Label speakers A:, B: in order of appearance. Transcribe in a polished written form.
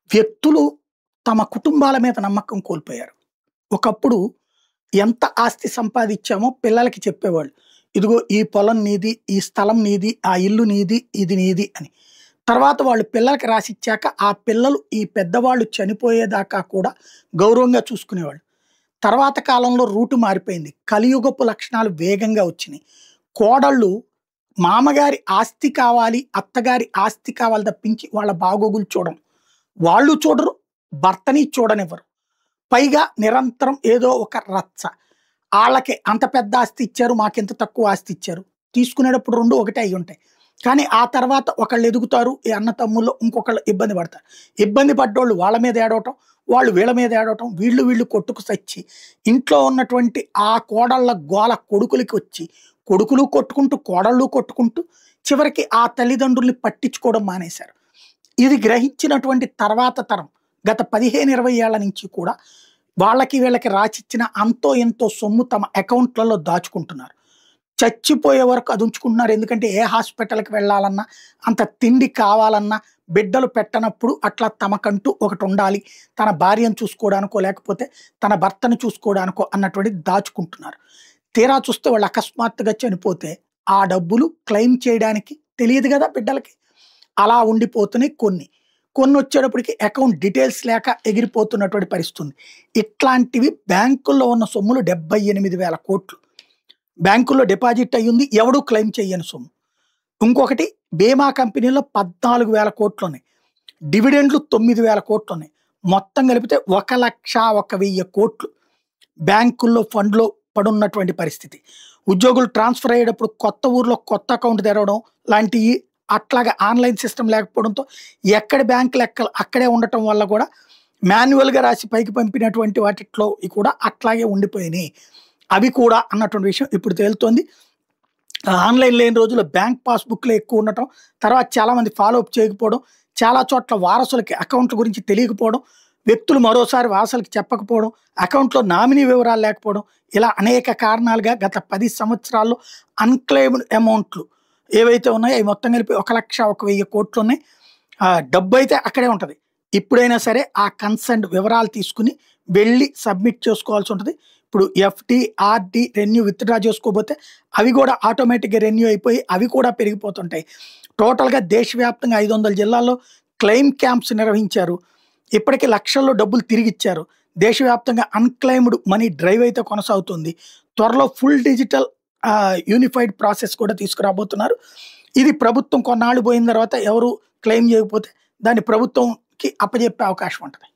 A: వ్యక్తులు తమ కుటుంబాల మీద నమ్మకం కోల్పోయారు. ఒకప్పుడు ఎంత ఆస్తి సంపాదించామో పిల్లలకి చెప్పేవాళ్ళు. ఇదిగో ఈ పొలం నీది, ఈ స్థలం నీది, ఆ ఇల్లు నీది, ఇది నీది అని. తర్వాత వాళ్ళు పిల్లలకి రాసిచ్చాక ఆ పిల్లలు ఈ పెద్దవాళ్ళు చనిపోయేదాకా కూడా గౌరవంగా చూసుకునేవాళ్ళు. తర్వాత కాలంలో రూటు మారిపోయింది. కలియుగపు లక్షణాలు వేగంగా వచ్చినాయి. కోడళ్ళు మామగారి ఆస్తి కావాలి, అత్తగారి ఆస్తి కావాలి తప్పించి వాళ్ళ బాగోగులు చూడరు. వాళ్ళు చూడరు, భర్తని చూడనివ్వరు. పైగా నిరంతరం ఏదో ఒక రచ్చ. ఆళ్ళకే అంత పెద్ద ఆస్తి ఇచ్చారు, మాకింత తక్కువ ఆస్తి ఇచ్చారు. తీసుకునేటప్పుడు 2 ఒకటే అయ్యుంటాయి. కానీ ఆ తర్వాత ఒకళ్ళు ఎదుగుతారు. ఈ అన్న తమ్ముల్లో ఇంకొకళ్ళు ఇబ్బంది పడతారు. ఇబ్బంది పడ్డోళ్ళు వాళ్ళ మీద ఏడవటం, వాళ్ళు వీళ్ళ మీద ఏడవటం, వీళ్ళు కొట్టుకు సచ్చి ఇంట్లో ఉన్నటువంటి ఆ కోడళ్ళ గోల కొడుకులకి వచ్చి, కొడుకులు కొట్టుకుంటూ, కోడళ్ళు కొట్టుకుంటూ చివరికి ఆ తల్లిదండ్రుల్ని పట్టించుకోవడం మానేశారు. ఇది గ్రహించినటువంటి తర్వాత తరం గత 15, 20 ఏళ్ల నుంచి కూడా వాళ్ళకి వీళ్ళకి రాసిచ్చిన అంతో ఎంతో సొమ్ము తమ అకౌంట్లలో దాచుకుంటున్నారు. చచ్చిపోయే వరకు అది ఉంచుకుంటున్నారు. ఎందుకంటే ఏ హాస్పిటల్‌కి వెళ్ళాలన్నా, అంత తిండి కావాలన్నా, బిడ్డలు పెట్టనప్పుడు అట్లా తమకంటూ ఒకటుండాలి. తన భార్యను చూసుకోవడానికో, లేకపోతే తన భర్తను చూసుకోవడానికో అన్నటువంటిది దాచుకుంటున్నారు. తీరా చూస్తే వాళ్ళు అకస్మాత్తుగా చనిపోతే ఆ డబ్బులు క్లెయిమ్ చేయడానికి తెలియదు గదా బిడ్డలకి. అలా ఉండిపోతున్నాయి కొన్ని. కొన్నొచ్చేటప్పటికి అకౌంట్ డీటెయిల్స్ లేక ఎగిరిపోతున్నటువంటి పరిస్థితి ఉంది. ఇట్లాంటివి బ్యాంకుల్లో ఉన్న సొమ్ములు 78,000 కోట్లు. బ్యాంకుల్లో డిపాజిట్ అయ్యింది. ఎవడూ క్లెయిమ్ చెయ్యని సొమ్ము. ఇంకొకటి బీమా కంపెనీలో 14,000 కోట్లున్నాయి. డివిడెండ్లు 9,000 కోట్లున్నాయి. మొత్తం కలిపితే 1,01,000 కోట్లు బ్యాంకుల్లో ఫండ్‌లో పడున్నటువంటి పరిస్థితి. ఉద్యోగులు ట్రాన్స్‌ఫర్ అయ్యేటప్పుడు కొత్త ఊర్లో కొత్త అకౌంట్ తెరవడం లాంటియి అట్లాగా ఆన్‌లైన్ సిస్టమ్ లేకపోవడంతో ఎక్కడ బ్యాంక్ లెక్కలు అక్కడే ఉండటం వల్ల కూడా మాన్యువల్‌గా రాసి పైకి పంపినటువంటి వాటిట్లో కూడా అట్లాగే ఉండిపోయినాయి. అవి కూడా అన్నటువంటి విషయం ఇప్పుడు తేలుతోంది. ఆన్‌లైన్ లేని రోజుల్లో బ్యాంక్ పాస్‌బుక్‌లే ఎక్కువ ఉండటం, తర్వాత చాలామంది ఫాలో అప్ చేయకపోవడం, చాలా చోట్ల వారసులకి అకౌంట్ల గురించి తెలియకపోవడం, వ్యక్తులు మరోసారి వారసులకి చెప్పకపోవడం, అకౌంట్‌లో నామినీ వివరాలు లేకపోవడం, ఇలా అనేక కారణాలుగా గత 10 సంవత్సరాల్లో అన్‌క్లెయిమ్డ్ అమౌంట్లు ఏవైతే ఉన్నాయో అవి మొత్తం కలిపి 1,01,000 కోట్లున్నాయి. డబ్బైతే అక్కడే ఉంటది. ఇప్పుడైనా సరే ఆ కన్సర్న్డ్ వివరాలు తీసుకొని వెళ్ళి సబ్మిట్ చేసుకోవాల్సి ఉంటది. ఇప్పుడు ఎఫ్‌డి, ఆర్‌డి రెన్యూ విత్‌డ్రా చేసుకోకపోతే అవి కూడా ఆటోమేటిక్‌గా రెన్యూ అయిపోయి అవి కూడా పెరిగిపోతుంటాయి. టోటల్‌గా దేశవ్యాప్తంగా 500 జిల్లాల్లో క్లెయిమ్ క్యాంప్స్ నిర్వహించారు. ఇప్పటికి లక్షల్లో డబ్బులు తిరిగిచ్చారు. దేశవ్యాప్తంగా అన్‌క్లెయిమ్డ్ మనీ డ్రైవ్ అయితే కొనసాగుతుంది. త్వరలో ఫుల్ డిజిటల్ యూనిఫైడ్ ప్రాసెస్ కూడా తీసుకురాబోతున్నారు. ఇది ప్రభుత్వం కొన్నాళ్ళు పోయిన తర్వాత ఎవరు క్లెయిమ్ చేయకపోతే దాన్ని ప్రభుత్వంకి అప్పజెప్పే అవకాశం ఉంటది.